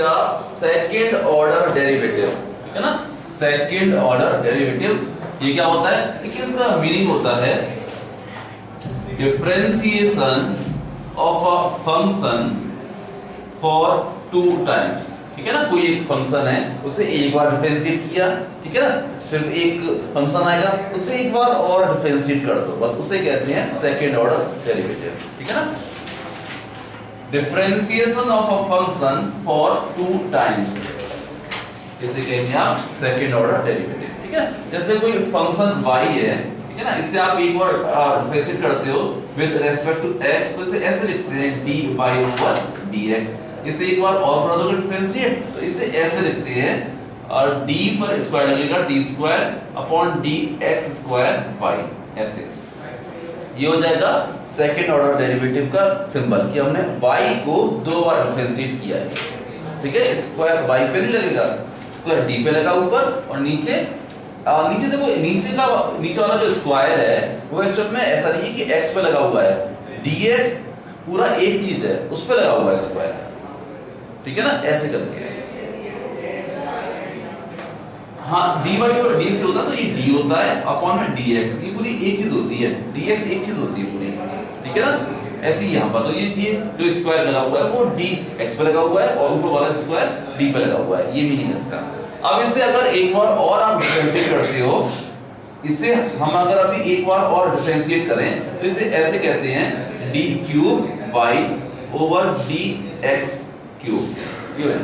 का second order derivative, ठीक है ना, सेकंड ऑर्डर डेरिवेटिव ये क्या होता है? देखिए इसका मीनिंग होता है differentiation of a function for 2 times, ठीक है ना। कोई एक फंक्शन है उसे एक बार डिफरेंशिएट किया, ठीक है ना, फिर एक फंक्शन आएगा उसे एक बार और डिफरेंशिएट कर दो, बस उसे कहते हैं सेकंड ऑर्डर डेरिवेटिव, ठीक है ना। Differentiation of a function for 2 times इसे कहेंगे आप सेकंड ऑर्डर डेरिवेटिव, ठीक है। जैसे कोई फंक्शन y है, ठीक है ना, इसे आप एक बार डिफरेंशिएट करते हो विद रिस्पेक्ट टू x, तो इसे ऐसे लिखते हैं dy ओवर dx। इसे एक बार और कर दोगे डिफरेंशिएट तो इसे ऐसे लिखते हैं और d पर स्क्वायर लगेगा d square upon dx square y, ऐसे ये हो जाएगा सेकंड ऑर्डर डेरिवेटिव का सिंबल कि हमने y को 2 बार डिफरेंशिएट किया है, ठीक है। स्क्वायर y पे नहीं लगेगा, स्क्वायर d पे लगा ऊपर, और नीचे देखो नीचे वाला जो स्क्वायर है वो एक्चुअल में ऐसा नहीं है कि x पे लगा हुआ है, dx पूरा एक चीज है उस पे लगा हुआ है स्क्वायर, ठीक है ना, ऐसे करके। हाँ dy और dx होता है तो ये d होता है अपॉन में dx, ये पूरी एक चीज होती है, dx एक चीज होती है पूरी, ठीक है ना। ऐसे ही यहाँ पर तो ये जो स्क्वायर लगा हुआ है वो dx पे लगा हुआ है और ऊपर वाला स्क्वायर d पे लगा हुआ है, ये मीनिंग है इसका। अब इसे अगर एक बार और आप डिफरेंशिएट करते हो, इसे हम अगर अभी एक बार और डिफरेंशिएट करें तो इसे ऐसे कहते हैं d cube y over dx cube, ये है,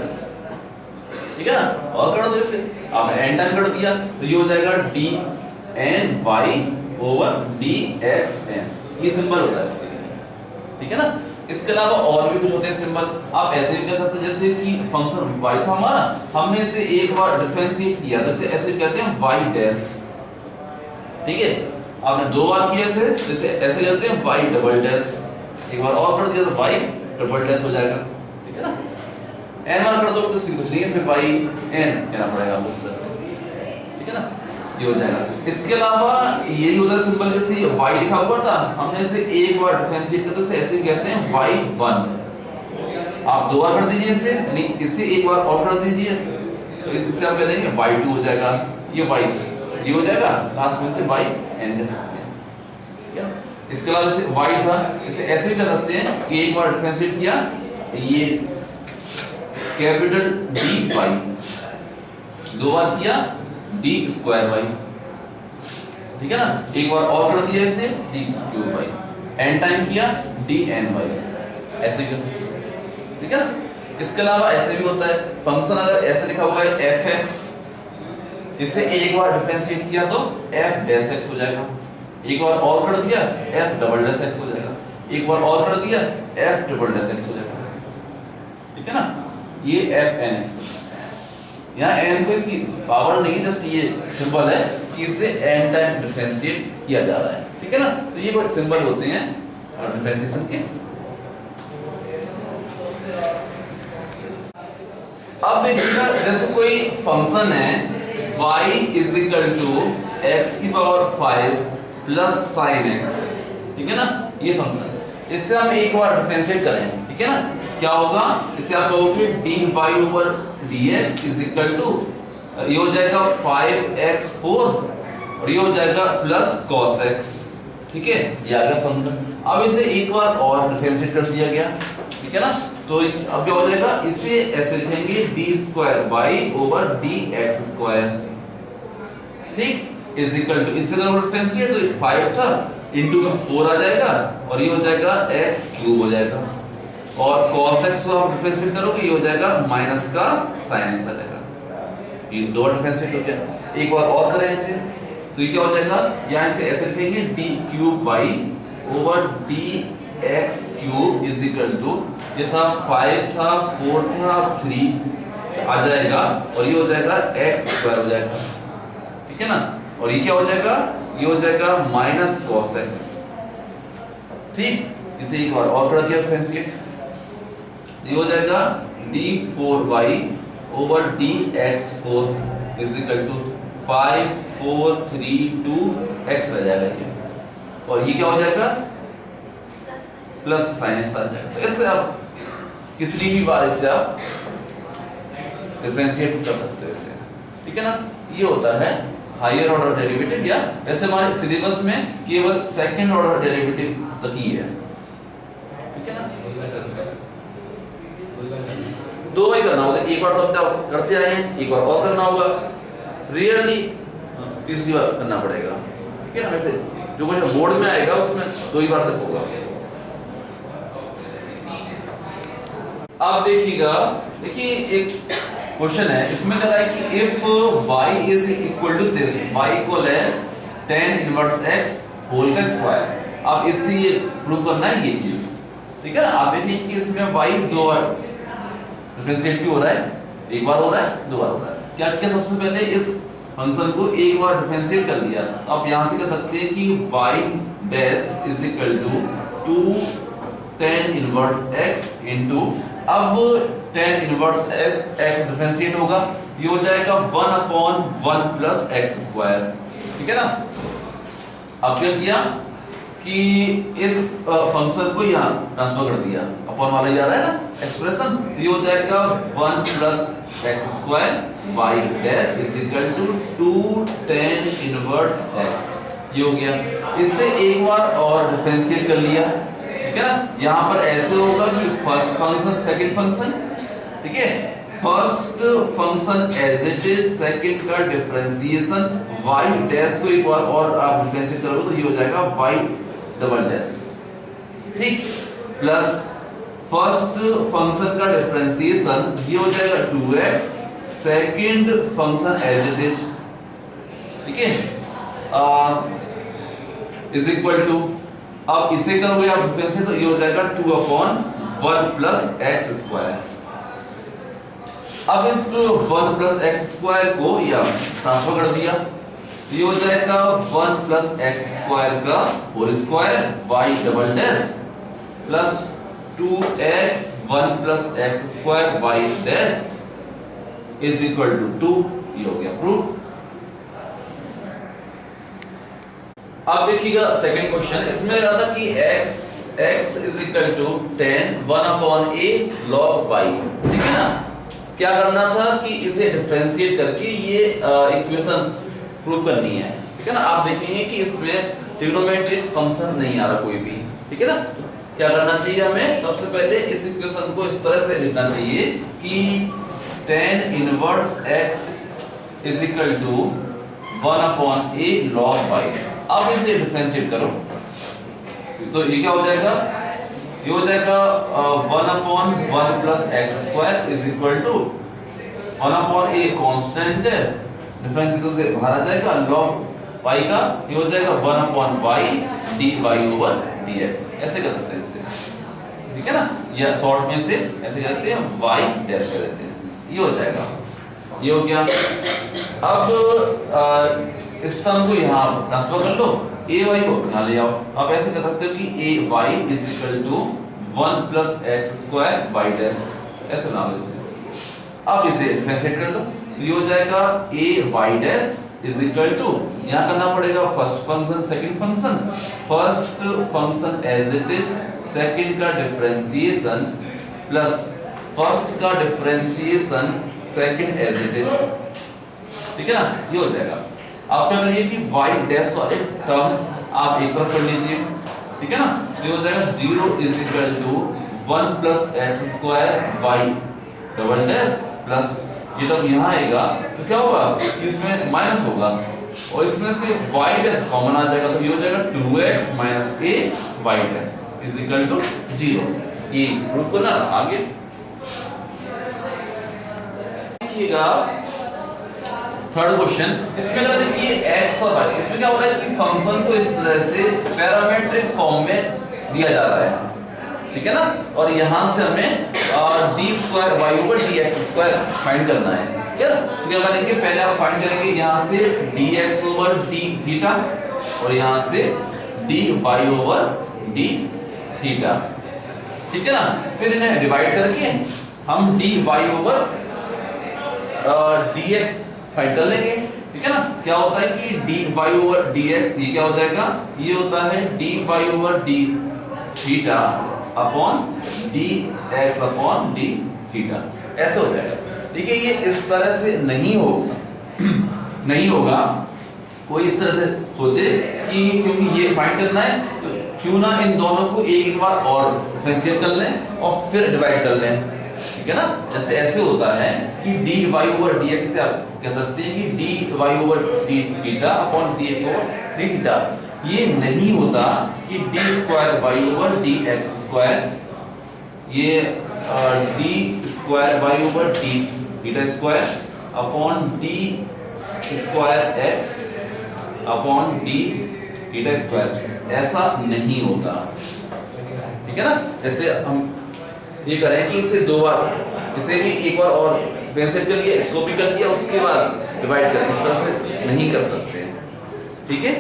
ठीक है ना। और कर दो इसे, आपने n टाइम कर दिया तो ये हो जाएगा dn y ओवर dxn, ये सिंबल होता है इसके लिए, ठीक है ना। इसके अलावा और भी कुछ होते हैं सिंबल, आप ऐसे भी कर सकते हैं जैसे कि फंक्शन y था हमारा, हमने इसे एक बार डिफरेंशिएट किया तो इसे ऐसे कहते हैं y डैश, ठीक है। आपने 2 बार किया इसे तो इसे ऐसे कहते हैं y डबल डैश, एक बार और कर दिया तो y डबल डैश हो जाएगा, ठीक है ना। n बार कर दो तो इसकी कुछ नहीं है, फिर y n कहना पड़ेगा आपको इस तरह से, ठीक है ना, ये हो जाएगा। इसके अलावा ये भी होता है सिंबल, जैसे ये y लिखा हुआ था हमने इसे एक बार डिफरेंशिएट किया तो इसे ऐसे कहते हैं y1, आप 2 बार कर दीजिए इसे, यानी इससे एक बार और कर दीजिए तो इससे आप कह देंगे y2 हो जाएगा, ये हो जाएगा, लास्ट में से yn कह सकते हैं, ठीक है। इसके अलावा जैसे y था इसे ऐसे भी कर सकते हैं कि एक बार डिफरेंशिएट किया ये कैपिटल dy, 2 बार किया d स्क्वायर y, ठीक है ना, एक बार और कर दिया इसे d cube y, n time किया dn y, ऐसे भी कर सकते हैं, ठीक है ना। इसके अलावा ऐसे भी होता है फंक्शन अगर ऐसे लिखा हुआ है fx, इसे एक बार डिफरेंशिएट किया तो f डैश x हो जाएगा, एक बार और कर दिया f डबल डैश x हो जाएगा, एक बार और कर दिया f ट्रिपल डैश x हो जाएगा, ठीक है ना। ये f n x, यहाँ n को इसकी पावर नहीं, जस्ट ये सिंबल है कि इसे n टाइम डिफरेंशिएट किया जा रहा है, ठीक है ना। तो ये कुछ सिंबल होते हैं डिफरेंशिएशन के। अब देखिएगा जैसे कोई फंक्शन है y is equal to x की पावर 5 प्लस sin x, ठीक है ना, ये फंक्शन, इससे हम एक बार डिफरेंशिएट करें, ठीक है ना, क्या होगा, इससे आप कहोगे dy over dx is equal to, ये हो जाएगा 5x4 और ये हो जाएगा प्लस cos x, ठीक है, ये आ गया फंक्शन। अब इसे एक बार और डिफरेंशिएट कर दिया गया, ठीक है ना, तो अब क्या हो जाएगा, इसे ऐसे लिखेंगे d square y over dx square, ठीक, इज इक्वल टू, इससे अगर डिफरेंशिएट तो 5 था इनटू का 4 आ जाएगा और ये हो जाएगा x क्यूब हो जाएगा, और cos x को आप डिफरेंशिएट करोगे ये हो जाएगा माइनस का sin x आ जाएगा, ये 2 डिफरेंशिएट हो गया। एक बार और करें इसे तो ये क्या हो जाएगा, यहाँ से ऐसे लिखेंगे d cube y over dx cube is equal to, ये था 5 था 4 था 3 आ जाएगा और ये हो जाएगा x स्क्वायर हो जाएगा, ठीक है ना, और ये क्या हो जाएगा, ये हो जाएगा माइनस cos x, ठीक। इसे एक बार और कर दिया डिफरेंशिएट, ये हो जाएगा d4y over dx4 is equal to 5 4 3 2 x रह जाएगा ये, और ये क्या हो जाएगा प्लस sin x आ जाएगा। तो इससे आप कितनी भी बार इससे आप डिफरेंशिएट कर सकते हो इसे, ठीक है ना। ये होता है हायर ऑर्डर डेरिवेटिव, या वैसे हमारे सिलेबस में केवल सेकंड ऑर्डर डेरिवेटिव तक ही है, ठीक है ना। दो बार करना होगा, एक बार तो करते आए हैं, एक बार और करना होगा, रियली तीसरी बार करना पड़ेगा, ठीक है ना। वैसे जो कुछ बोर्ड में आएगा उसमें दो ही बार तक होगा। आप देखिएगा, देखिए एक क्वेश्चन है, इसमें कह रहा है कि if y is equal to this, y equal है tan इनवर्स x होल का स्क्वायर। अब इससे ये प्रूव करना है ये चीज, ठीक है ना। आप देखिए कि इसमें y दो बार डिफरेंशिएट भी हो रहा है, एक बार हो रहा है, दो बार हो रहा है। क्या किया, सबसे पहले इस फंक्शन को एक बार डिफरेंशिएट कर लिया, तो आप यहां से कह सकते हैं कि y dash is equal to 2 tan inverse x into, अब tan इनवर्स x डिफरेंशिएट होगा, ये हो जाएगा 1/1 प्लस x स्क्वायर, ठीक है ना। अब क्या किया कि इस फंक्शन को यहाँ ट्रांसफर कर दिया, अपॉन वाला जा रहा है ना एक्सप्रेशन, ये हो जाएगा 1 plus x square y dash is equal to 2 tan inverse x, ये हो गया। इससे एक बार और डिफरेंशिएट कर लिया, ठीक है ना। यहाँ पर ऐसे होगा कि फर्स्ट फंक्शन सेकंड फंक्शन, ठीक है, first function as it is, second का डिफरेंशिएशन y डैश को एक बार और आप डिफरेंशिएट करोगे तो ये हो जाएगा y डबल डैश, ठीक, प्लस फर्स्ट फंक्शन का डिफरेंशिएशन ये हो जाएगा 2x, second function as it is, ठीक है, इज इक्वल टू, अब इसे करोगे आप डिफरेंशिएट तो ये हो जाएगा 2/1 प्लस x स्क्वायर। अब इस 1 प्लस x स्क्वायर को या ट्रांसफर कर दिया, ये हो जाएगा 1 प्लस x स्क्वायर का whole square y double dash plus 2x 1 plus x square y dash is equal to 2, ये हो गया प्रूफ। अब देखिएगा सेकंड क्वेश्चन, इसमें कह रहा था कि x is equal to tan 1/a log y, ठीक है ना। क्या करना था कि इसे डिफरेंशिएट करके ये इक्वेशन प्रूव करनी है, ठीक है ना। आप देखेंगे कि इसमें ट्रिग्नोमेट्रिक फंक्शन नहीं आ रहा कोई भी, ठीक है ना। क्या करना चाहिए हमें, सबसे पहले इस इक्वेशन को इस तरह से लिखना चाहिए कि tan inverse x is equal to 1/a log y। अब इसे डिफरेंशिएट करो तो ये क्या हो जाएगा, ये हो जाएगा 1/1 plus x square is equal to 1/a constant है, डिफरेंशिएशन से बाहर आ जाएगा log y का, ये हो जाएगा 1/y dy ओवर dx, ऐसे कर सकते हैं इसे, ठीक है ना। या शॉर्ट में से ऐसे करते हैं y डैश कर देते हैं, ये हो जाएगा, ये हो गया। अब इस टर्म को यहाँ ट्रांसफर कर लो, a y को यहाँ ले आओ, आप ऐसे कर सकते हो कि a y is equal to 1 plus x square y dash, ऐसे बना लो इसे। अब इसे डिफरेंशिएट कर लो, ये हो जाएगा a y dash is equal to, यहाँ करना पड़ेगा first function second function, first function as it is, second का डिफरेंशिएशन प्लस फर्स्ट का differentiation second as it is, ठीक है ना, ये हो जाएगा। आप क्या करिए कि y डैश वाले टर्म्स आप एक तरफ कर लीजिए, ठीक है ना, ये हो जाएगा 0 is equal to 1 plus x square y double dash plus ये तो यहाँ आएगा तो क्या होगा, इसमें माइनस होगा और इसमें से y डैश कॉमन आ जाएगा, तो ये हो जाएगा 2x minus a y dash is equal to 0। ये प्रूफ करना आगे देखिएगा। थर्ड क्वेश्चन, इसमें लगा देखिए x और y, इसमें क्या हो रहा है कि फंक्शन को इस तरह से पैरामीट्रिक फॉर्म में दिया जा रहा है, ठीक है ना, और यहां से हमें d square y over dx square find करना है, ठीक है ना। तो क्या करेंगे, पहले आप फाइंड करेंगे यहां से dx ओवर d थीटा और यहां से dy ओवर d थीटा, ठीक है ना। फिर इन्हें डिवाइड करके हम dy ओवर dx फाइंड कर लेंगे, ठीक है ना। क्या होता है कि dy ओवर dx, ये क्या हो जाएगा, ये होता है dy over d theta upon dx upon d theta, ऐसे हो जाएगा। देखिए ये इस तरह से नहीं होगा नहीं होगा। कोई इस तरह से सोचे कि क्योंकि ये फाइंड करना है तो क्यों ना इन दोनों को एक बार और डिफरेंशिएट कर लें और फिर डिवाइड कर लें, ठीक है ना। जैसे ऐसे होता है कि dy ओवर dx से आप कह सकते हैं कि dy over d theta upon dx over d theta. ये नहीं होता कि d square y over dx square, ये d square y over d theta square upon d square x upon d theta square, ऐसा नहीं होता, ठीक है ना। जैसे हम ये करें कि इसे दो बार, इसे भी एक बार और डिफरेंशिएट कर लिया, इसको भी कर लिया, उसके बाद डिवाइड करें, इस तरह से नहीं कर सकते, ठीक है।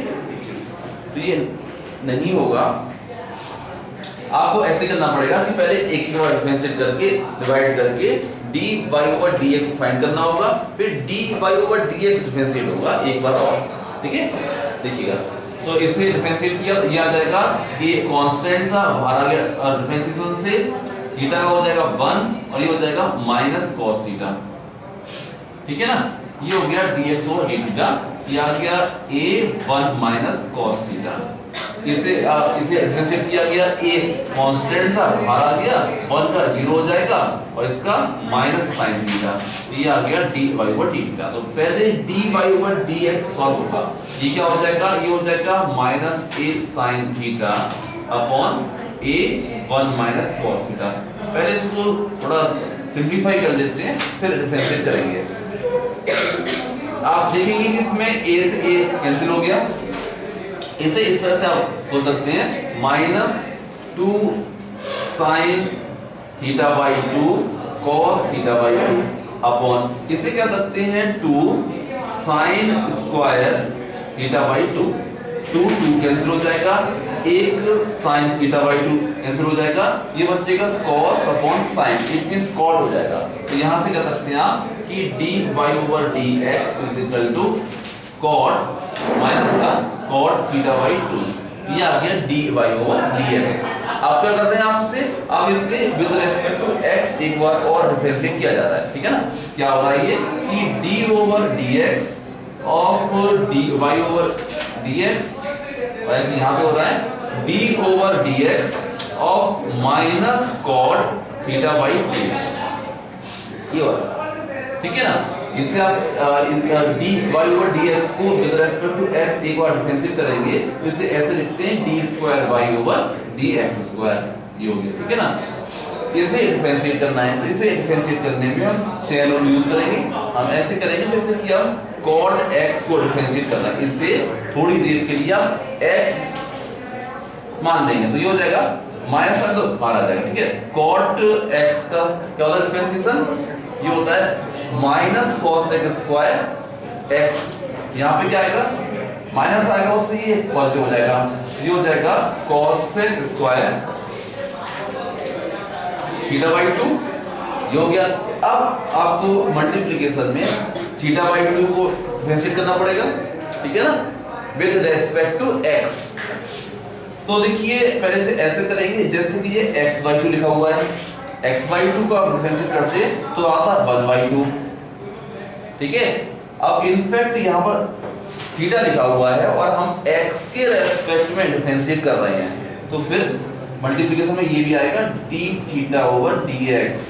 तो ये नहीं होगा, आपको ऐसे करना पड़ेगा कि पहले एक बार डिफरेंशिएट करके डिवाइड करके dy ओवर dx फाइंड करना होगा, फिर dy ओवर dx डिफरेंशिएट होगा एक बार और, ठीक है। देखिएगा तो इसे डिफरेंशिएट किया तो ये आ जाएगा, ये कांस्टेंट था बाहर आ गया डिफरेंशिएशन से, थीटा हो जाएगा 1 और ये हो जाएगा माइनस cos थीटा, ठीक है ना। ये हो गया dx ओवर d थीटा, ये आ गया a1 माइनस cos थीटा। इसे डिफरेंशिएट किया गया, a कांस्टेंट था बाहर आ गया, 1 का 0 हो जाएगा और इसका माइनस sin थीटा, ये आ गया dy ओवर d थीटा। तो पहले dy ओवर dx सॉल्व होगा, ये क्या हो जाएगा, ये हो जाएगा minus a sin theta upon a1 minus cos theta. पहले इसको थोड़ा सिंपलीफाई कर लेते हैं, फिर डिफरेंशिएट करेंगे। आप देखेंगे कि इसमें a से a कैंसिल हो गया, इसे इस तरह से आप बोल सकते हैं minus 2 sine theta by 2 cos theta by 2 upon, इसे कह सकते हैं 2 sine square theta by 2, 2 cancel हो जाएगा, एक साइन थीटा बाई 2 कैंसिल हो जाएगा, ये बचेगा cos upon sine, it means cot हो जाएगा। तो यहां से कह सकते हैं आप कि dy over dx is equal to cot minus का cot थीटा बाई 2, ये आ गया dy ओवर dx। अब क्या करते हैं आपसे, अब इससे विद रेस्पेक्ट टू x एक बार और डिफरेंशिएट किया जा रहा है, ठीक है ना। क्या हो रहा है ये कि d over dx of dy over dx, वैसे यहां पे हो रहा है d over dx of minus cot theta by 2, ये हो रहा है, ठीक है ना। इससे आप dy ओवर dx को विद रेस्पेक्ट टू x एक बार डिफरेंशिएट करेंगे, इसे ऐसे लिखते हैं d square y over dx square, ये हो गया, ठीक है ना। इसे डिफरेंशिएट करना है तो इसे डिफरेंशिएट करने में हम चेन रूल यूज करेंगे। हम ऐसे करेंगे जैसे कि हम cot x को डिफरेंशिएट करना है, इससे थोड़ी देर के लिए आप x मान लेंगे तो ये हो जाएगा माइनस का तो बाहर आ जाएगा, ठीक है। cot x का क्या होता है डिफरेंशिएशन, ये होता है minus cos x square x, यहाँ पे क्या आएगा माइनस आएगा, उससे ये पॉजिटिव हो जाएगा, ये हो जाएगा cos x square theta by 2, ये हो गया। अब आपको मल्टीप्लिकेशन में थीटा बाई 2 को डिफरेंशिएट करना पड़ेगा, ठीक है ना, विद रेस्पेक्ट टू x। तो देखिए पहले से ऐसे करेंगे जैसे कि ये x बाई 2 लिखा हुआ है, x बाई 2 को आप डिफरेंशिएट करते तो आता 1 बाई 2, ठीक है। अब इनफैक्ट यहाँ पर थीटा लिखा हुआ है और हम x के रेस्पेक्ट में डिफरेंशिएट कर रहे हैं, तो फिर मल्टीप्लिकेशन में ये भी आएगा d थीटा ओवर dx,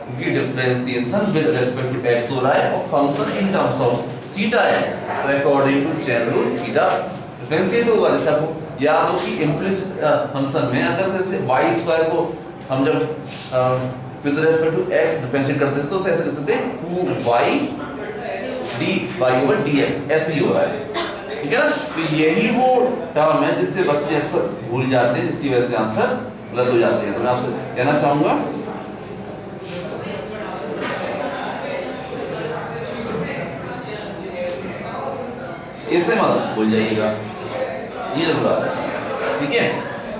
क्योंकि differentiation with respect to x हो रहा है और function in terms of theta है, तो according to chain rule theta differentiate होगा। जैसे आपको याद हो कि इम्प्लिसिट फंक्शन में अगर जैसे y स्क्वायर को हम जब with respect to x differentiate करते थे तो ऐसे करते थे 2y dy ओवर dx, ऐसे ही हो रहा है, ठीक है ना। तो यही वो टर्म है जिससे बच्चे अक्सर भूल जाते हैं, जिसकी वजह से आंसर गलत हो जाते हैं। तो मैं आपसे कहना चाहूंगा इसे मत भूल जाइएगा, ये जरूर आ जाएगा, ठीक है।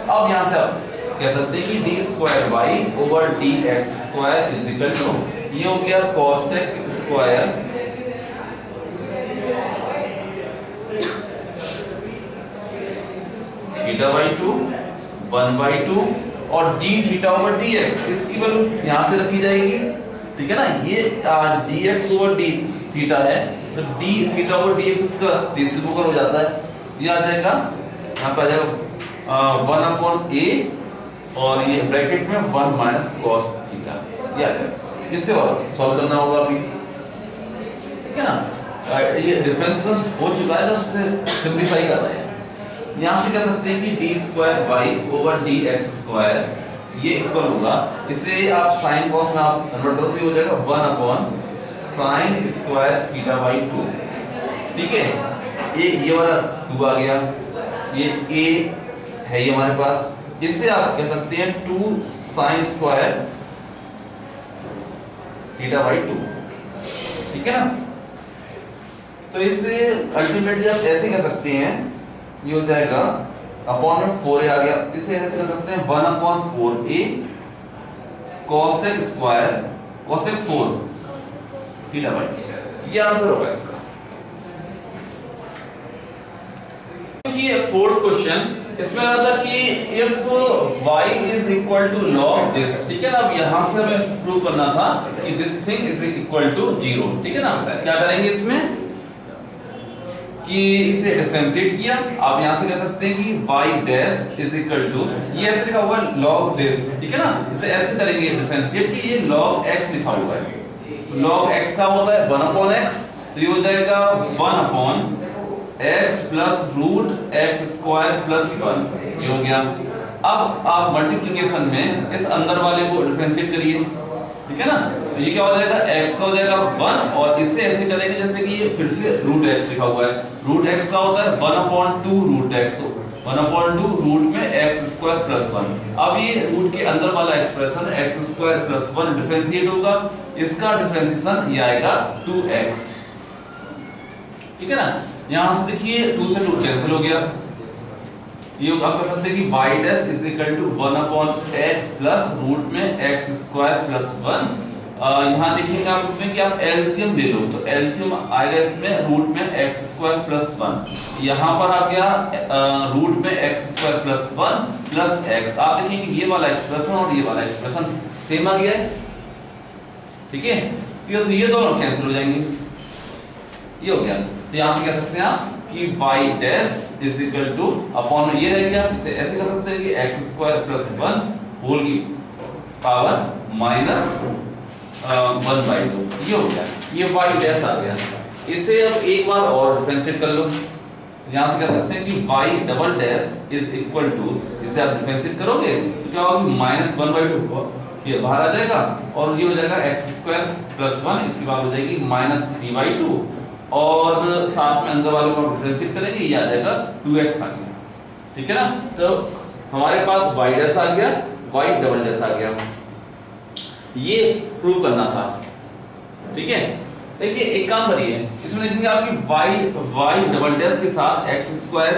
अब यहां से आप कह सकते हैं कि d square y over d x square is equal to, ये हो गया cosec square theta by 2 1 by 2 और d theta over d x, इसकी वैल्यू यहाँ से रखी जाएगी, ठीक है ना। ये d x over d theta है, तो d theta over d x इसका रेसिप्रोकल हो जाता है, ये आ जाएगा यहाँ पे आ जाएगा 1/a और ये ब्रैकेट में 1 माइनस कॉस थीटा, ये आ जाएगा। इससे और सॉल्व करना होगा अभी, ठीक है ना। ये डिफरेंशिएशन हो चुका है, जस्ट सिंपलीफाई कर रहे हैं। यहाँ से कह सकते हैं कि d square y over d x square ये इक्वल होगा, इसे आप साइन कॉस में आप कन्वर्ट करो तो ये हो जाएगा 1 साइन स्क्वायर थीटा बाई 2, ठीक है। ये वाला 2 आ गया, ये a है ये हमारे पास, इससे आप कह सकते हैं 2 साइन स्क्वायर थीटा बाई 2, ठीक है ना। तो इससे अल्टीमेटली आप ऐसे कह सकते हैं, ये हो जाएगा अपॉन में 4a आ गया, इसे ऐसे कर सकते हैं 1/4a cosec square cosec 4 theta by, ये आंसर होगा इसका। देखिए फोर्थ क्वेश्चन, इसमें आ था कि if y is equal to log this, ठीक है ना। अब यहां से हमें प्रूव करना था कि this thing is equal to 0, ठीक है ना। क्या करेंगे इसमें कि इसे डिफरेंशिएट किया, आप यहां से कह सकते हैं कि y dash is equal to, ये ऐसे लिखा हुआ है log दिस, ठीक है ना। इसे ऐसे करेंगे डिफरेंशिएट कि ये log x लिखा हुआ है, log x का होता है 1/x, तो ये हो जाएगा 1/x plus root x square plus 1, ये हो गया। अब आप मल्टीप्लिकेशन में इस अंदर वाले को डिफरेंशिएट करिए, ठीक है ना। तो ये क्या हो जाएगा, x का हो जाएगा 1 और इससे ऐसे करेंगे जैसे कि ये फिर से रूट x लिखा हुआ है, रूट x का होता है 1/2 रूट x, 1/2 रूट में x स्क्वायर प्लस 1। अब ये रूट के अंदर वाला expression x square plus 1 differentiate होगा, इसका डिफरेंशिएशन ये आएगा 2x, ठीक है ना। यहां से देखिए 2 से 2 कैंसिल हो गया, ये आप कह सकते हैं कि y dash is equal to 1/x plus root में x स्क्वायर प्लस 1। यहाँ देखिएगा आप इसमें कि आप एलसीएम ले लो, तो एलसीएम आएगा इसमें रूट में x स्क्वायर प्लस 1, यहाँ पर आ गया रूट में x square plus 1 plus x। आप देखिए कि ये वाला एक्सप्रेशन और ये वाला एक्सप्रेशन सेम आ गया है, ठीक है। तो ये दोनों कैंसिल हो जाएंगे, ये हो गया। तो यहाँ से कह सकते हैं आप कि y dash is equal two upon में ये रह गया, इसे ऐसे कर सकते हैं कि x स्क्वायर प्लस 1 होल की पावर माइनस 1/2, ये हो गया, ये y डैश आ गया। इसे अब एक बार और डिफरेंशिएट कर लो, यहाँ से कह सकते हैं कि y double dash is equal to, इसे आप डिफरेंशिएट करोगे तो क्या होगा कि माइनस 1/2 ये बाहर आ जाएगा और ये हो जाएगा x स्क्वायर प्लस 1, इसकी बात हो जाएगी माइनस 3/2 और साथ में अंदर वालों को डिफरेंशिएट करेंगे, ये आ जाएगा 2x आ गया, ठीक है ना। तो हमारे पास y डैश आ गया, y डबल डैश आ गया, ये प्रूव करना था, ठीक है। देखिए एक काम करिए, इसमें देखेंगे आपकी y डबल डैश के साथ x स्क्वायर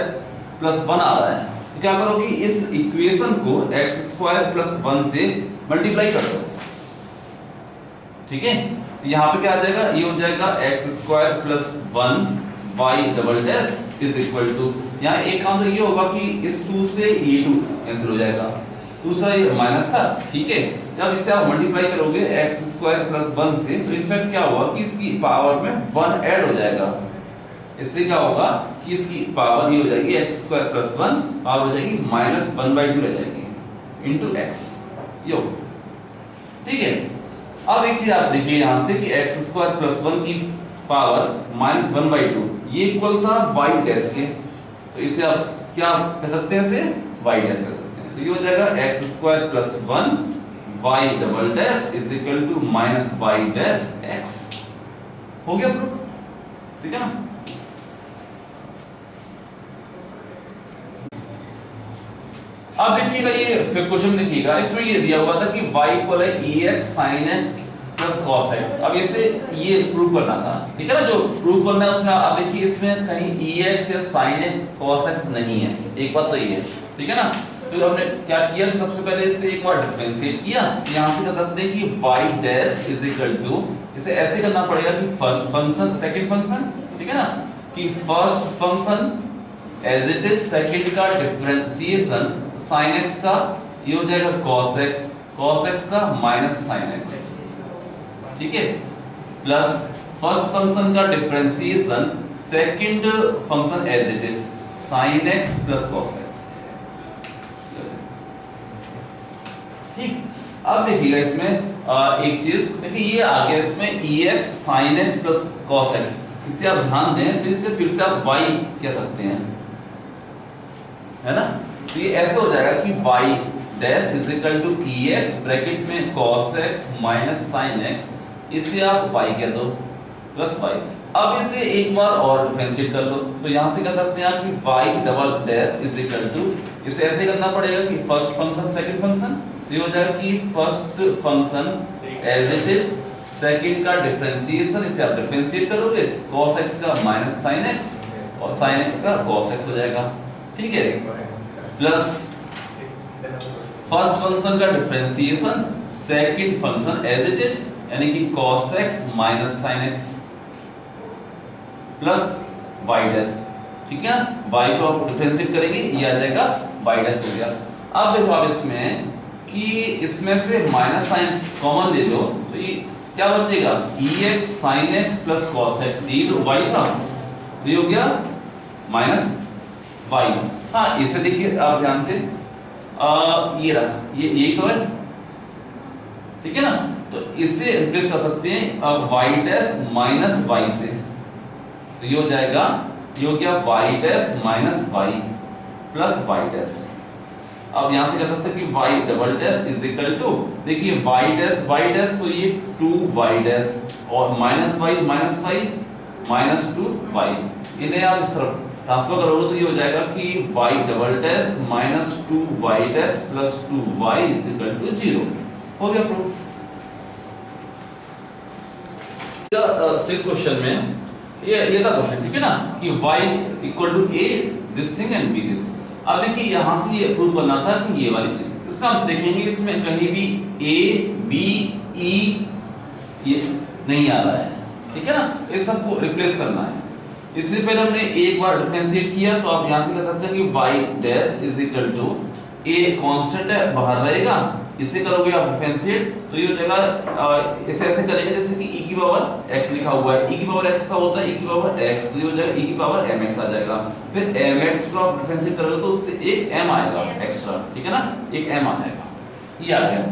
प्लस 1 आ रहा है, तो क्या करो कि इस इक्वेशन को x स्क्वायर प्लस 1 से मल्टीप्लाई कर दो, ठीक है। यहाँ पे क्या आ जाएगा, ये हो जाएगा x square plus 1 y double dash is equal to, यहाँ एक काम तो ये होगा कि इस 2 से ये 2 कैंसिल हो जाएगा, दूसरा ये माइनस था, ठीक है। जब इसे आप मल्टीप्लाई करोगे x स्क्वायर प्लस 1 से, तो इनफैक्ट क्या होगा कि इसकी पावर में 1 ऐड हो जाएगा, इससे क्या होगा कि इसकी पावर ये हो जाएगी x स्क्वायर प्लस 1 पावर हो जाएगी माइनस 1/2 रह जाएगी इनटू x, ये हो, ठीक है। अब एक चीज आप देखिए यहाँ से कि x स्क्वायर प्लस 1 की पावर माइनस 1/2 ये इक्वल था y डैश के, तो इसे आप क्या कह सकते हैं, इसे y डैश कह सकते हैं। तो ये हो जाएगा x square plus 1 y double dash is equal to minus y dash x, हो गया प्रूफ, ठीक है ना। अब देखिएगा ये फिफ्थ क्वेश्चन देखिएगा, इसमें ये दिया हुआ था कि y इक्वल है ex sin x plus cos x। अब इसे ये प्रूव करना था, ठीक है ना। जो प्रूव करना है उसमें आप देखिए इसमें कहीं ex या sin x cos x नहीं है, एक बात तो ये है, ठीक है ना। तो हमने क्या किया, सबसे पहले इसे एक बार डिफरेंशिएट किया, यहां से कह सकते हैं कि y dash is equal to, इसे ऐसे करना पड़ेगा कि फर्स्ट फंक्शन सेकंड फंक्शन, ठीक है ना, कि first function as it is second का डिफरेंशिएशन sin x का ये हो जाएगा cos x, cos x का माइनस sin x, ठीक है, प्लस फर्स्ट फंक्शन का differentiation second function as it is sin x plus cos x, ठीक। अब देखिएगा इसमें एक चीज देखिए, ये आ गया इसमें ex sin x plus cos x, इससे आप ध्यान दें तो इससे फिर से आप y कह सकते हैं, है ना। तो ये ऐसे हो जाएगा कि y dash is equal to ex bracket में cos x minus sin x, इससे आप y कह दो प्लस y। अब इसे एक बार और डिफरेंशिएट कर लो, तो यहां से कह सकते हैं आप कि y double dash is equal to, इसे ऐसे करना पड़ेगा कि फर्स्ट फंक्शन सेकंड फंक्शन, तो ये हो जाएगा कि first function as it is second का डिफरेंशिएशन, इसे आप डिफरेंशिएट करोगे cos x का माइनस sin x और sin x का cos x हो जाएगा, ठीक है, प्लस फर्स्ट फंक्शन का differentiation second function as it is, यानी कि cos x minus sin x plus y dash, ठीक है, y को आप डिफरेंशिएट करेंगे ये आ जाएगा y डैश हो गया। अब देखो आप इसमें कि इसमें से माइनस साइन कॉमन ले लो, तो ये क्या बचेगा ex sin x plus cos x, ये तो y था, ये हो गया माइनस y। हाँ इसे देखिए आप ध्यान से, ये रहा, ये यही तो है, ठीक है ना, तो इससे रिप्लेस कर सकते हैं y डैश माइनस y से, तो ये हो जाएगा, ये हो गया y dash minus y plus y dash. अब यहां से कह सकते हैं कि y double dash is equal to, देखिए y डैश तो ये 2y डैश और माइनस y माइनस 2y, इन्हें आप इस तरफ ट्रांसफर करोगे तो ये हो जाएगा कि y double dash minus 2y dash plus 2y is equal to 0, हो गया प्रूफ। सिक्स क्वेश्चन में ये था क्वेश्चन, ठीक है ना, कि y equal to a this thing and b this. अब देखिए यहां से ये प्रूव करना था कि ये वाली चीज, इसका हम देखेंगे इसमें कहीं भी a b e ये नहीं आ रहा है, ठीक है ना, इस सबको रिप्लेस करना है। इससे पहले हमने एक बार डिफरेंशिएट किया, तो आप यहां से कह सकते हैं कि y dash is equal to a constant है बाहर रहेगा, इसे करोगे आप डिफरेंशिएट तो ये हो जाएगा, इसे ऐसे करेंगे जैसे कि e की पावर x लिखा हुआ है, e की पावर x का होता है e की पावर x, तो ये हो जाएगा e की पावर mx आ जाएगा, फिर mx को आप डिफरेंशिएट करोगे तो उससे एक m आएगा एक्स्ट्रा, ठीक है ना, एक m आ जाएगा, ये आ गया,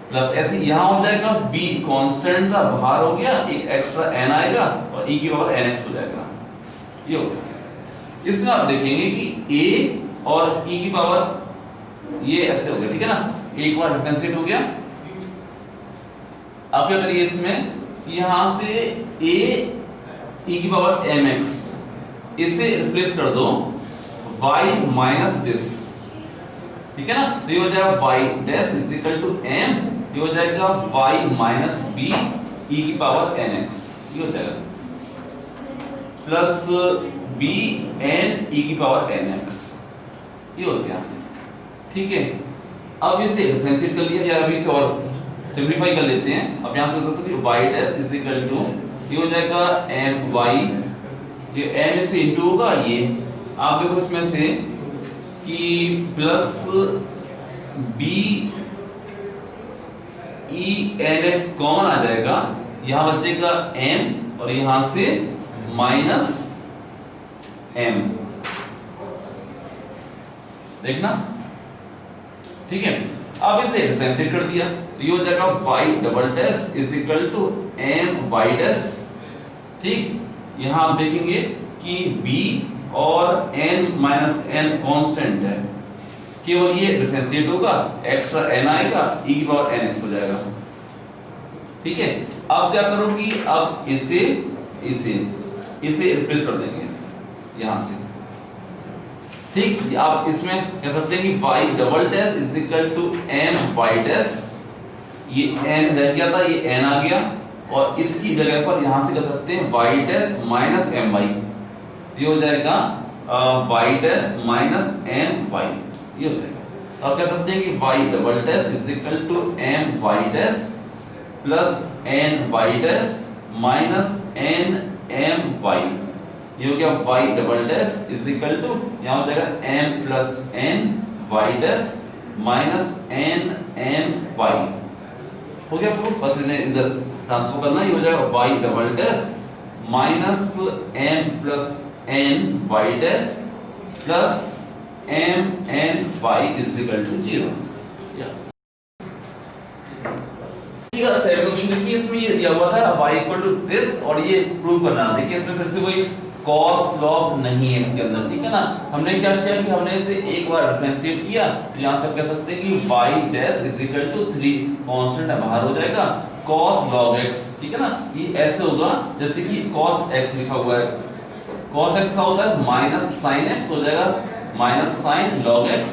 प्लस ऐसे यहां हो जाएगा b कांस्टेंट था बाहर हो गया, एक एक्स्ट्रा n आएगा और e की पावर nx हो जाएगा, ये हो गया। इसमें आप देखेंगे कि a और e की पावर ये ऐसे हो गया, ठीक है ना, एक बार डिफरेंशिएट हो गया। अब क्या करिए इसमें, यहां से a e की पावर mx, इसे रिप्लेस कर दो y माइनस दिस, ठीक है ना, तो ये हो जाएगा y dash is equal to m, ये हो जाएगा y माइनस b e की पावर nx, ये हो जाएगा प्लस b n e की पावर nx, ये हो गया, ठीक है। अब इसे डिफरेंशिएट कर लिया, या अभी इसे और सिंपलीफाई कर लेते हैं। अब यहां से कर सकते हैं y dash is equal to, ये हो जाएगा my, ये n से इंटू होगा, ये आप देखो इसमें से कि plus b e nx common आ जाएगा, यहां बचेगा m और यहां से माइनस m, देखना, ठीक है। अब इसे डिफरेंशिएट कर दिया, तो ये हो जाएगा y double dash is equal to m y dash, ठीक, यहां आप देखेंगे कि b और n माइनस n कांस्टेंट है, केवल ये डिफरेंशिएट होगा, एक्स्ट्रा n आएगा, e की पावर nx हो जाएगा, ठीक है। अब क्या करोगी, अब इसे रिप्लेस कर देंगे यहां से, ठीक। आप इसमें कह सकते हैं कि y double dash is equal to m y dash, ये n रह गया था, ये n आ गया, और इसकी जगह पर यहां से कह सकते हैं y dash minus m y, ये हो जाएगा y dash minus m y, ये हो जाएगा। तो आप कह सकते हैं कि y double dash is equal to m y dash plus n y dash minus n m y, ये हो गया y double dash is equal to, यहां हो जाएगा m plus n y dash minus n m y हो गया proof. बस इन्हें इधर ट्रांसफर करना, ये हो जाएगा y double dash minus m plus n y dash plus m n y is equal to 0। Second question देखिए, इसमें ये दिया हुआ था y इक्वल टू दिस और ये प्रूव करना। देखिए इसमें फिर से वही cos log नहीं है इसके अंदर, ठीक है ना। हमने क्या किया कि हमने इसे एक बार डिफरेंशिएट किया, तो यहां से कह सकते हैं कि y dash is equal to 3 constant है, बाहर हो जाएगा cos log x, ठीक है ना। ये ऐसे होगा जैसे कि cos x लिखा हुआ है, cos x का होता है माइनस sin x, हो जाएगा माइनस sin log x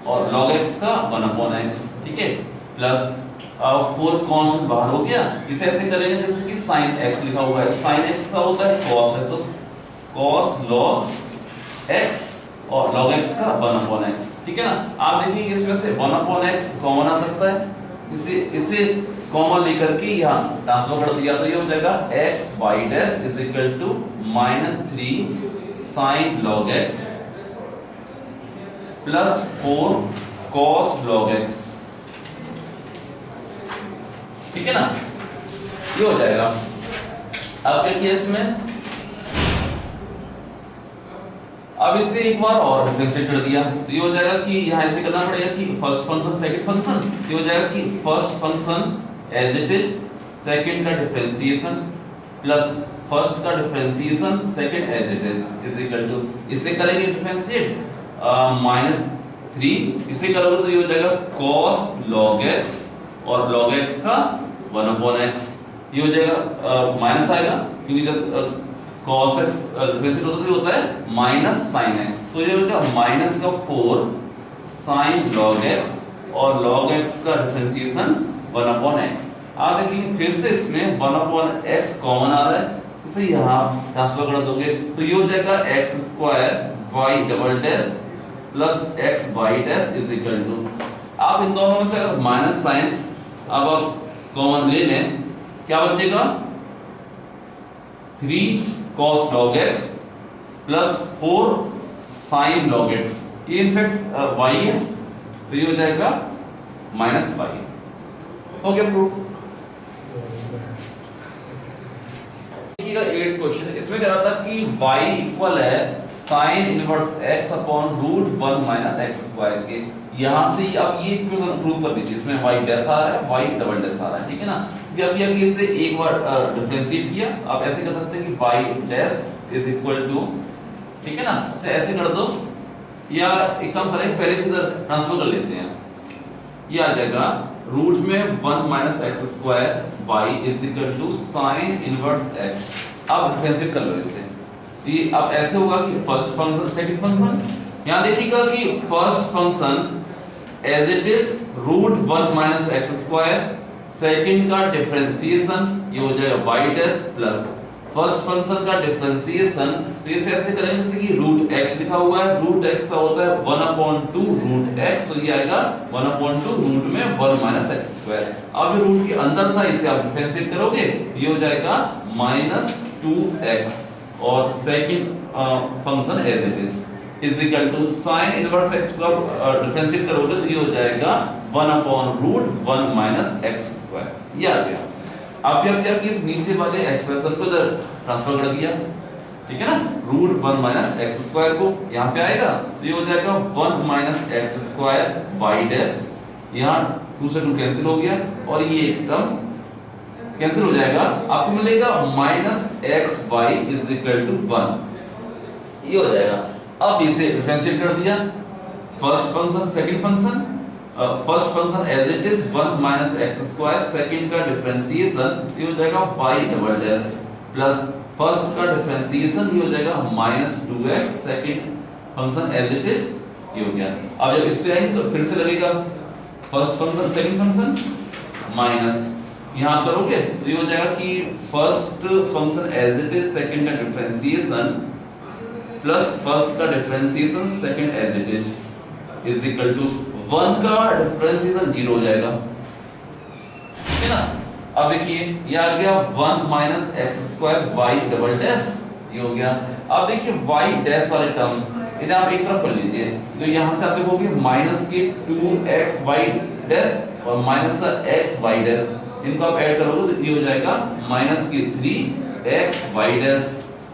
और log x का 1/x, ठीक है, प्लस 4 कांस्टेंट बाहर हो गया। इसे ऐसे करेंगे जैसे कि sin x लिखा हुआ है, sin x का होता है cos x, तो cos log x और log x का 1/x, ठीक है ना। आप देखिए इसमें से 1/x कॉमन आ सकता है, इसे कॉमन लेकर के यहाँ ट्रांसफर कर दिया तो ये हो जाएगा x y dash is equal to -3 sin log x plus 4 cos log x, ठीक है ना, ये हो जाएगा। अब देखिए इसमें अब इसे एक बार और डिफरेंशिएट कर दिया तो ये हो जाएगा कि यहाँ ऐसे करना पड़ेगा कि फर्स्ट फंक्शन सेकंड फंक्शन, ये हो जाएगा कि first function as it is, second का डिफरेंशिएशन प्लस फर्स्ट का differentiation second as it is equal to, इसे करेंगे डिफरेंशिएट -3, इसे करोगे तो ये हो जाएगा cos log x और log x का 1/x, ये हो जाएगा माइनस आएगा क्योंकि जब cos x डिफरेंशिएट होता है माइनस sin x, तो ये हो जाएगा माइनस का 4 sin log x और log x का डिफरेंशिएशन 1/x। आप देखिए फिर से इसमें 1/x कॉमन आ रहा है, इसे यहाँ ट्रांसफर कर दोगे तो ये हो जाएगा x² y double dash plus x y dash is equal to, आप इन दोनों में से अगर माइनस साइन अब आप कॉमन ले लें, क्या बचेगा 3 cos log x plus 4 sin log x, ये इनफैक्ट y है तो ये हो जाएगा -y। हो गया प्रूफ। देखिएगा 8th क्वेश्चन, इसमें कह रहा था कि y इक्वल है sin inverse x upon √1 - x² के। यहां से अब ये इक्वेशन प्रूव कर दीजिए, इसमें y डैश आ रहा है y डबल डैश आ रहा है, ठीक है ना। अब ये इसे एक बार डिफरेंशिएट किया, आप ऐसे कर सकते हैं कि y dash is equal to, ठीक है ना, इसे ऐसे कर दो या एक काम करें पहले से इधर ट्रांसफर कर लेते हैं, ये आ जाएगा रूट में 1 - x² y is equal to sin inverse x। अब डिफरेंशिएट कर लो इसे, ये अब ऐसे होगा कि फर्स्ट फंक्शन सेकंड फंक्शन, यहां देखिएगा कि first function as it is √1 - x², second का डिफरेंशिएशन ये हो जाएगा y dash plus first function का डिफरेंशिएशन, तो इसे ऐसे करेंगे जैसे कि √x लिखा हुआ है, √x का होता है 1/2 √x, तो ये आएगा 1/2 रूट में 1 - x²। अब ये रूट के अंदर था, इसे आप डिफरेंशिएट करोगे ये हो जाएगा -2x और second function as it is equal to sin inverse x का डिफरेंशिएट करोगे तो ये हो जाएगा 1/√1 - x², ये आ गया। आप क्या किया कि इस नीचे वाले एक्सप्रेशन को इधर ट्रांसफर कर दिया, ठीक है ना, √1 - x² को यहाँ पे आएगा तो ये हो जाएगा 1 - x² y डैश, यहाँ 2 से 2 कैंसिल हो गया और ये एकदम कैंसिल हो जाएगा, आपको मिलेगा -xy इज इक्वल टू 1, ये हो जाएगा। अब इसे डिफरेंशिएट कर दिया, first function second function, first function as it is 1 - x², second का डिफरेंशिएशन ये हो जाएगा y double dash plus first का डिफरेंशिएशन ये हो जाएगा -2x, second function as it is, ये हो गया। अब जब इस पे आएंगे तो फिर से लगेगा first function second function minus, यहां करोगे तो ये हो जाएगा कि first function as it is, second का डिफरेंशिएशन प्लस फर्स्ट का differentiation second as it is equal to 1 का डिफरेंशिएशन 0 हो जाएगा, ठीक है ना। अब देखिए ये आ गया 1 - x² y डबल डैश, ये हो गया। अब देखिए y डैश वाले टर्म्स इन्हें आप एक तरफ कर लीजिए, तो यहाँ से आप देखोगे माइनस के 2xy डैश और माइनस का xy डैश, इनको आप ऐड करोगे तो ये हो जाएगा माइनस के 3xy डैश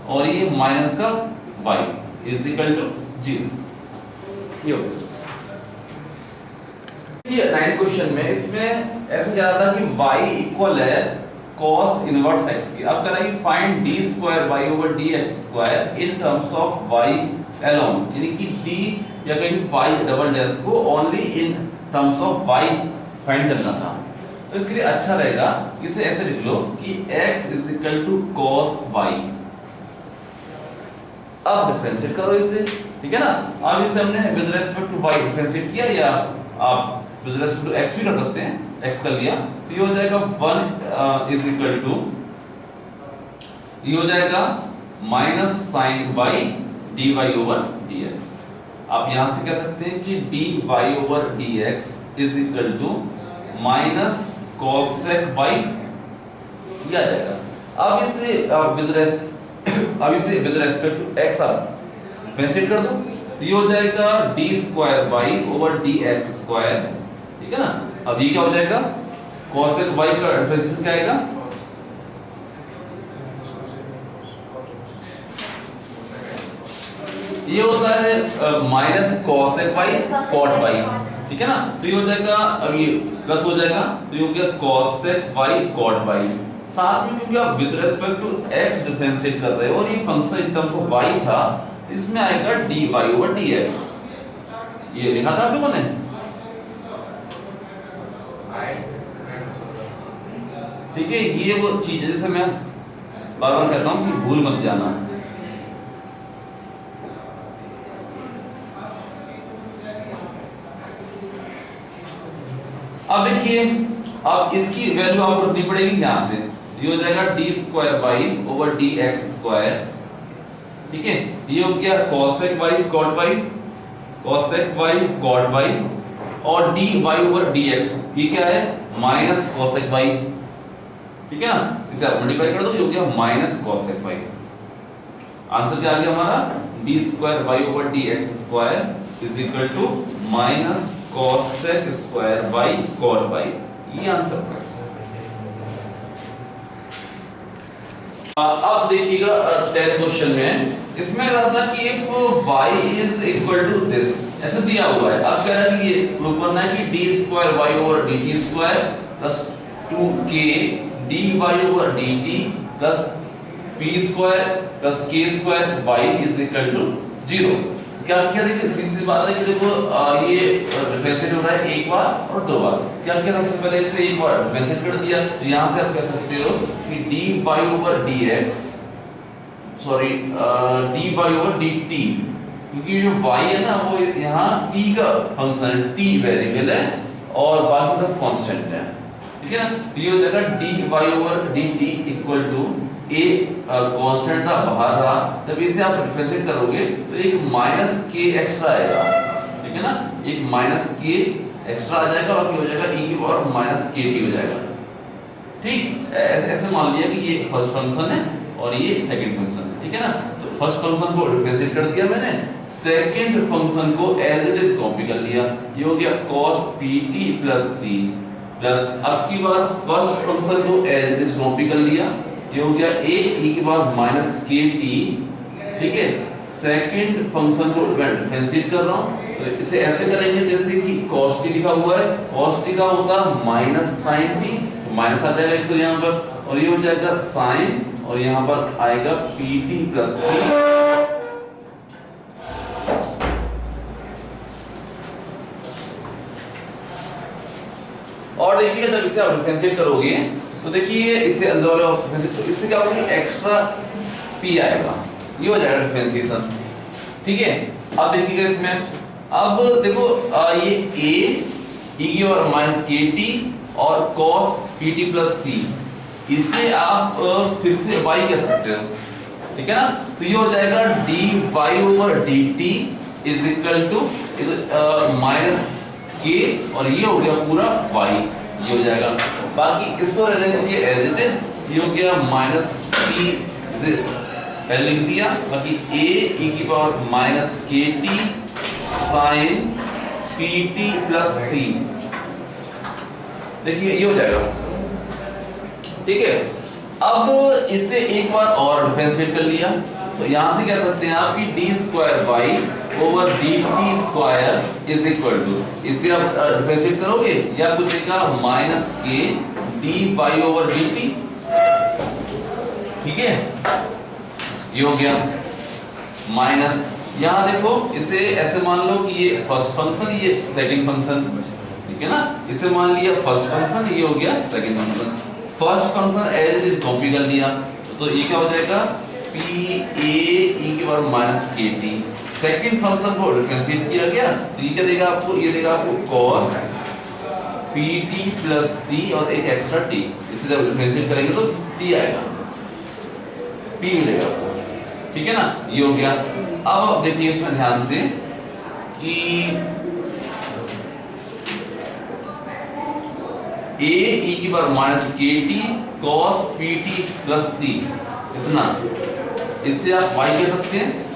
और ये माइनस का y इज इक्वल टू 0। ये हो गया। ये 9th क्वेश्चन में इसमें ऐसे जा रहा था कि y इक्वल है cos इनवर्स x की। अब कह रहा है कि find d square y over dx square in terms of y alone, यानी कि d या कहीं y डबल डैश को only in terms of y find करना था। तो इसके लिए अच्छा रहेगा इसे ऐसे लिख लो कि x is equal to cos y। अब डिफरेंशिएट करो इसे, ठीक है ना। अब इसे हमने with respect to y differentiate किया, या आप विद रिस्पेक्ट टू x भी कर सकते हैं, x कर लिया तो ये हो जाएगा 1 इज इक्वल टू, ये हो जाएगा minus sine y dy over dx। आप यहां से कह सकते हैं कि dy over dx is equal to minus cosec y, ये आ जाएगा। अब इसे विद रिस्पेक्ट टू x आप डिफरेंशिएट कर दो, ये हो जाएगा d square y over dx square, ठीक है ना। अब ये क्या हो जाएगा, cosec y का डिफरेंशिएशन क्या आएगा, ये होता है minus cosec y cot y, ठीक है ना। तो ये हो जाएगा, अब ये प्लस हो जाएगा तो ये हो गया cosec y cot y। साथ में क्योंकि आप with respect to x differentiate कर रहे हो और ये function in terms of y था, इसमें आएगा dy ओवर dx। ये लिखा था आप लोगों ने, ठीक है। ये वो चीज है जिसे मैं बार बार कहता हूं कि भूल मत जाना। अब देखिए, अब इसकी वैल्यू आपको रखनी पड़ेगी यहां से, ये हो जाएगा d square y over dx square, ठीक है। ये हो गया cosec y cot y, cosec y cot y और dy ओवर dx, ये क्या है माइनस cosec y, ठीक है ना। इसे आप मल्टीप्लाई कर दो, ये हो गया माइनस cosec y। आंसर क्या आ गया हमारा, d square y over dx square is equal to minus cosec square y cot y, ये आंसर है। अब देखिएगा 10th क्वेश्चन में, इसमें कहा था कि if y is equal to this, ऐसे दिया हुआ है। अब कह रहा है कि ये प्रूव करना है कि d square y over dt square plus 2k dy over dt plus p square plus k square y is equal to 0। क्या क्या देखिए, सीधी बात है कि देखो ये डिफरेंशिएट हो रहा है एक बार और दो बार। क्या किया, सबसे पहले इसे एक बार डिफरेंशिएट कर दिया, तो यहां से आप कह सकते हो कि dy over dx, sorry dy over dt, क्योंकि जो y है ना वो यहाँ t का फंक्शन है, t वेरिएबल है और बाकी सब कांस्टेंट है, ठीक है ना। ये हो जाएगा dy over dt equal to a constant था बाहर रहा, जब इसे आप डिफरेंशिएट करोगे तो एक माइनस k एक्स्ट्रा आएगा, ठीक है ना। एक माइनस k एक्स्ट्रा आ जाएगा, बाकी हो जाएगा e की पावर माइनस kt हो जाएगा, ठीक। ऐसे मान लिया कि ये फर्स्ट फंक्शन है और ये सेकंड फंक्शन है, ठीक है ना। तो फर्स्ट फंक्शन को डिफरेंशिएट कर दिया मैंने, सेकंड फंक्शन को एज इट इज कॉपी कर लिया, ये हो गया cos pt plus c plus, अब की बार फर्स्ट फंक्शन को एज इट इज कॉपी कर लिया, ये हो गया a e की पावर माइनस kt, ठीक है। सेकंड फंक्शन को मैं डिफरेंशिएट कर रहा हूं, तो इसे ऐसे करेंगे जैसे कि cos t लिखा हुआ है, cos t का होगा माइनस sin t, तो माइनस आ जाएगा एक तो यहां पर, और ये हो जाएगा sin और यहां पर आएगा pt प्लस c। और देखिए जब इसे आप डिफरेंशिएट करोगे तो देखिए इसे अंदर वाले ऑप्शन, तो इससे क्या होगा, एक्स्ट्रा p आएगा, ये हो जाएगा डिफरेंशिएशन, ठीक है। अब देखिएगा इसमें, अब देखो ये a e की पावर माइनस kt और cos pt प्लस c, इसे आप फिर से y कह सकते हो, ठीक है ना। तो ये हो जाएगा dy over dt is equal to minus k और ये हो गया पूरा y, ये हो जाएगा। बाकी इसको रहने दीजिए एज इट इज, ये हो गया माइनस p पहले लिख दिया, बाकी a e की power minus k t sine p t plus c, देखिए ये हो जाएगा। ठीक है, अब इससे एक बार और डिफरेंशिएट कर लिया, तो यहां से कह सकते हैं आप कि d square y over d t square is equal to, इससे आप डिफरेंशिएट करोगे या कुछ देगा minus k d y over d t. ठीक है, ये हो गया माइनस, यहां देखो इसे ऐसे मान लो कि ये फर्स्ट फंक्शन, ये सेकंड फंक्शन, ठीक है ना, इसे मान लिया फर्स्ट फंक्शन, ये हो गया second function. First function as it is copy कर लिया, तो ये क्या हो जाएगा पी ए ई की power minus k T. Second function को डिफरेंशिएट किया गया, तो ये क्या देगा आपको, ये देगा आपको cos पी टी प्लस सी और एक एक्स्ट्रा टी, इसे जब डिफरेंशिएट करेंगे तो टी आएगा, पी मिलेगा आपको। ठीक है ना, ये हो गया। अब देखिए इसमें ध्यान से कि a e की power minus k t cos p t plus c, इतना, इससे आप y कह सकते हैं।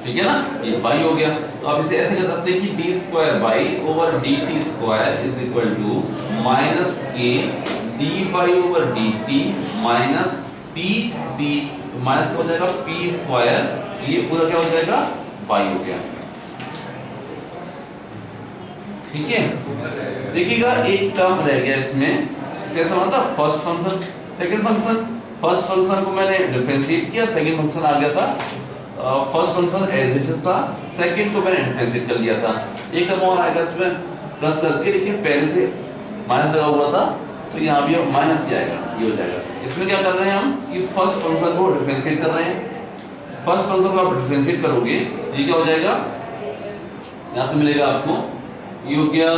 ठीक है ना, ये y हो गया, तो आप इसे ऐसे कह सकते हैं कि d square y over d t square is equal to minus k d y over d t minus p t, minus हो जाएगा पी स्क्वायर, ये पूरा क्या हो जाएगा y हो गया। ठीक है, देखिएगा एक टर्म रह गया इसमें, इसे ऐसा मानता first function second function, first function को मैंने डिफरेंशिएट किया, सेकंड फंक्शन आ गया था, first function as it is था, सेकंड को मैंने डिफरेंशिएट कर लिया था। एक टर्म और आएगा इसमें प्लस करके, लेकिन पहले से माइनस लगा हुआ था, तो यहाँ भी अब माइनस ही आएगा, ये हो जाएगा। इसमें क्या कर रहे हैं हम कि फर्स्ट फंक्शन को डिफरेंशिएट कर रहे हैं, फर्स्ट फंक्शन को आप डिफरेंशिएट करोगे, ये क्या हो जाएगा, यहाँ से मिलेगा आपको, ये हो गया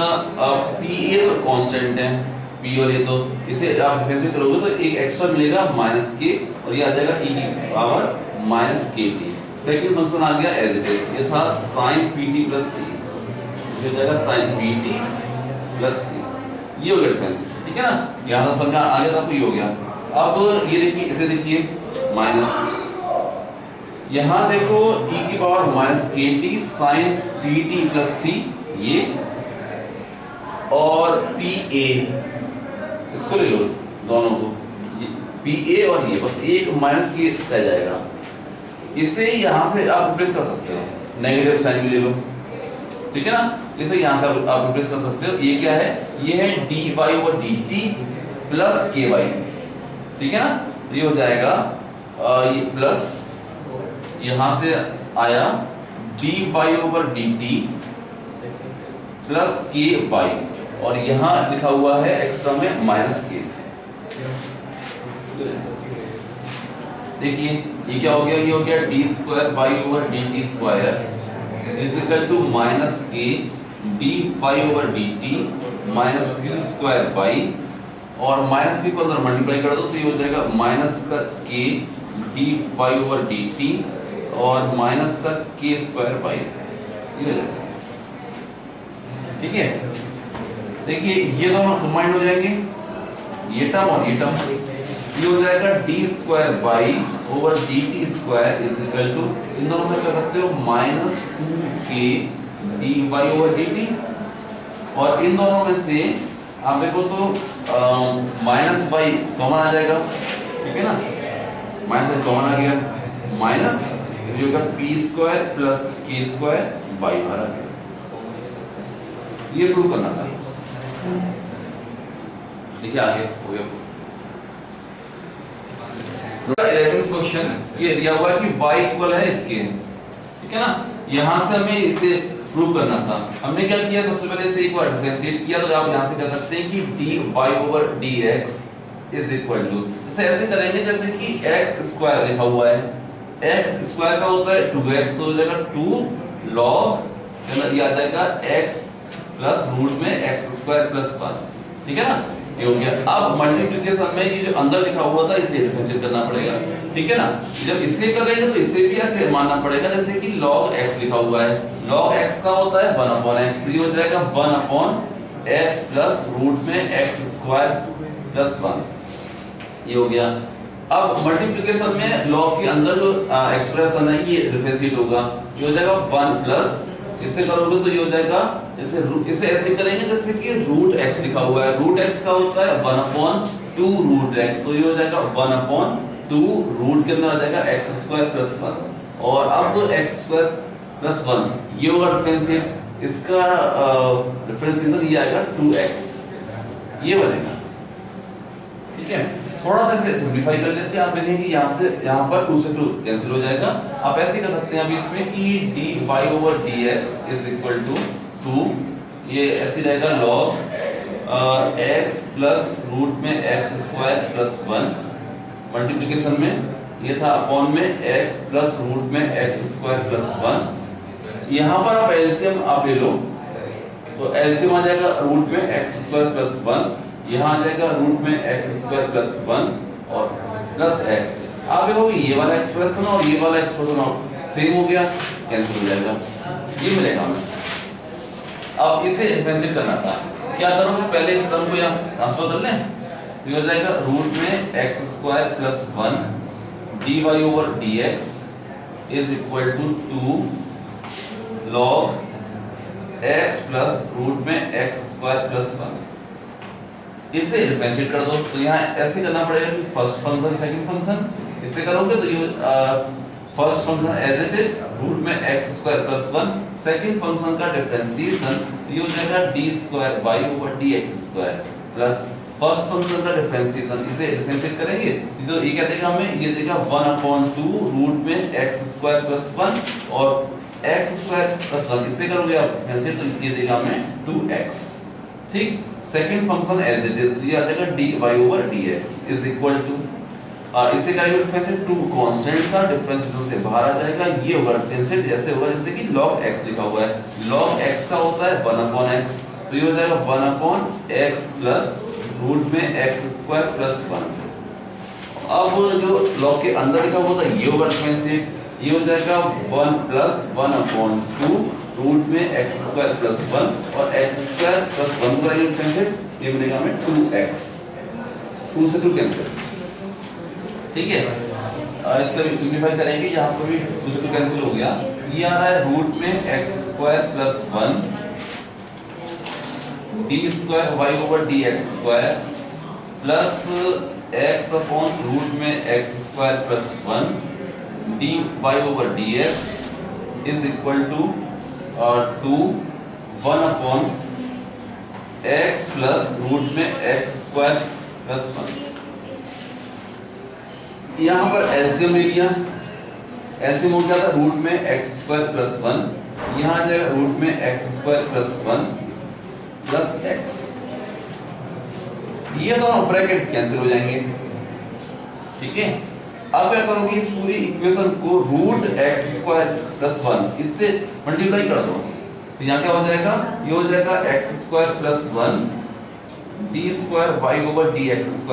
पी ए तो कांस्टेंट है, पी और ये, तो इसे आप डिफरेंशिएट करोगे तो एक एक्स्ट्रा मिलेगा माइनस के, और ये आ जाएगा e की power minus k T. Second function आ गया एज इट इज, ये था sin P t plus c, ये हो जाएगा sin P t plus c, ये हो गया डिफरेंस। ठीक है ना, यहाँ से समझा आ गया था, आपको ये हो गया। अब ये देखिए, इसे देखिए माइनस, यहाँ देखो e की power minus k t sine p t plus c, ये और पी ए, इसको ले लो दोनों को, पी ए और ये, बस एक माइनस की रह जाएगा, इसे यहाँ से आप रिप्लेस कर सकते हो, नेगेटिव साइन भी ले लो। ठीक है ना, इसे यहाँ से आप रिप्लेस कर सकते हो, ये क्या है, ये है d y over d t plus k y. ठीक है ना, ये हो जाएगा ये प्लस, यहाँ से आया d y over d t plus k y, और यहाँ लिखा हुआ है एक्स्ट्रा में माइनस के। देखिए ये क्या हो गया, ये हो गया d square y over d t square is equal to minus k d y over d t minus p square y, और माइनस पी को अंदर मल्टीप्लाई कर दो तो ये हो जाएगा माइनस का के d y over d t और माइनस का के स्क्वायर बाई, ये हो जाएगा। ठीक है, देखिए ये दोनों कंबाइंड हो जाएंगे, ये टर्म और ये टर्म, ये हो जाएगा d square y over d t square is equal to, इन दोनों से कर सकते हो minus two k d y over d t, और इन दोनों में से आप देखो तो माइनस बाई कॉमन आ जाएगा। ठीक है ना, माइनस बाई कॉमन आ गया, माइनस जो का पी स्क्वायर प्लस के स्क्वायर बाई बाहर आ गया, ये प्रूव करना था। देखिए आगे हो गया। 11 क्वेश्चन ये दिया हुआ है कि y इक्वल है इसके, ठीक है ना, यहां से हमें इसे प्रूव करना था। हमने क्या किया, सबसे पहले इसे एक बार डिफरेंशिएट किया, तो आप यहां से कह सकते हैं कि dy over dx is equal to, जैसे ऐसे करेंगे जैसे कि x स्क्वायर लिखा हुआ है, x स्क्वायर का होता है 2x, तो हो जाएगा 2 log के अंदर ये आ जाएगा x प्लस रूट में x स्क्वायर प्लस 1। ठीक है ना, ये हो गया। अब मल्टीप्लिकेशन में ये जो अंदर लिखा हुआ था इसे डिफरेंशिएट करना पड़ेगा। ठीक है ना, जब इससे करेंगे तो इसे भी ऐसे मानना पड़ेगा जैसे कि log x लिखा हुआ है, log x का होता है 1/x, तो ये हो जाएगा 1/x प्लस रूट में x स्क्वायर प्लस 1, ये हो गया। अब मल्टीप्लिकेशन में लॉग के अंदर जो एक्सप्रेशन है ये डिफरेंशिएट होगा, ये हो जाएगा 1 प्लस, इससे करोगे तो ये हो जाएगा इसे ऐसे करेंगे जैसे कि रूट x लिखा हुआ है, रूट x का होता है 1/2 रूट x, तो ये हो जाएगा 1/2 रूट के अंदर आ जाएगा x² + 1, और अब x² + 1 ये होगा डिफरेंशिएट, इसका डिफरेंशिएशन ये आएगा 2x, ये बनेगा। ठीक है, थोड़ा सा इसे सिंपलीफाई कर लेते हैं। आप देखेंगे यहाँ से यहाँ पर 2 से 2 कैंसिल हो जाएगा। आप ऐसे कर सकते हैं अभी इसमें कि dy/dx = 2, ये ऐसे रहेगा log x प्लस रूट में x² + 1, मल्टीप्लिकेशन में ये था अपॉन में x प्लस रूट में x² + 1। यहाँ पर आप एलसीएम आप ले लो, तो एलसीएम आ जाएगा रूट में x² + 1, यहाँ आ जाएगा रूट में x² + 1 और प्लस x। आप देखो ये वाला एक्सप्रेशन और ये वाला एक्सप्रेशन सेम हो गया, कैंसिल हो जाएगा, ये मिलेगा हमें। अब इसे डिफरेंशिएट करना था, क्या करोगे पहले इस टर्म को यहाँ ट्रांसफर कर लें, ये हो जाएगा रूट में x² + 1 dy/dx = 2 log x plus root में x² + 1। इसे डिफरेंशिएट कर दो, तो यहाँ ऐसे करना पड़ेगा कि फर्स्ट फंक्शन सेकंड फंक्शन, इससे करोगे तो ये first function as it is root में x² + 1, सेकंड फंक्शन का डिफरेंशिएशन ये हो जाएगा d²y/dx² प्लस फर्स्ट फंक्शन का डिफरेंशिएशन, इसे डिफरेंशिएट करेंगे तो ये क्या देगा हमें, ये देगा 1/2 रूट में x² + 1 और x² + 1, इससे करोगे आप कैंसिल तो ये देगा हमें 2x। ठीक, second function as it is ये आ जाएगा dy/dx इसे करेंगे डिफरेंशिएट, 2 कांस्टेंट का डिफरेंशिएशन से बाहर आ जाएगा, ये होगा डिफरेंशिएट ऐसे होगा जैसे कि log x लिखा हुआ है, log x का होता है 1/x, तो ये हो जाएगा 1/x प्लस रूट में x² + 1। अब जो log के अंदर लिखा हुआ था ये होगा डिफरेंशिएट, ये हो जाएगा 1 + 1/2 रूट में x² + 1 और x² + 1 का ये डिफरेंशिएट, ये मिलेगा हमें 2x, 2 से 2 कैंसिल। ठीक है, इससे सिंपलीफाई करेंगे, यहाँ पर भी 2 से 2 कैंसिल हो गया, ये आ रहा है रूट में x² + 1 d²y/dx² plus x root में x² + 1 dy/dx = 2 1/x plus root में x² + 1। यहाँ पर एलसीएम ले लिया, एलसीएम हो गया था रूट में x² + 1, यहाँ आ जाएगा रूट में x² + 1 प्लस x, ये दोनों ब्रैकेट कैंसिल हो जाएंगे। ठीक है, अब क्या करोगे इस पूरी इक्वेशन को रूट x² + 1 इससे मल्टीप्लाई कर दो, तो यहाँ क्या हो जाएगा, ये हो जाएगा x² + 1 d²y/dx²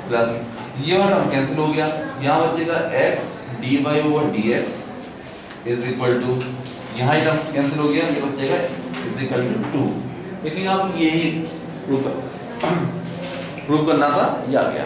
प्लस ये वाला कैंसिल हो गया, यहाँ बचेगा x dy/dx = यहाँ ही कैंसिल हो गया, ये बचेगा = 2। लेकिन आप यही प्रूव करना था, ये आ गया।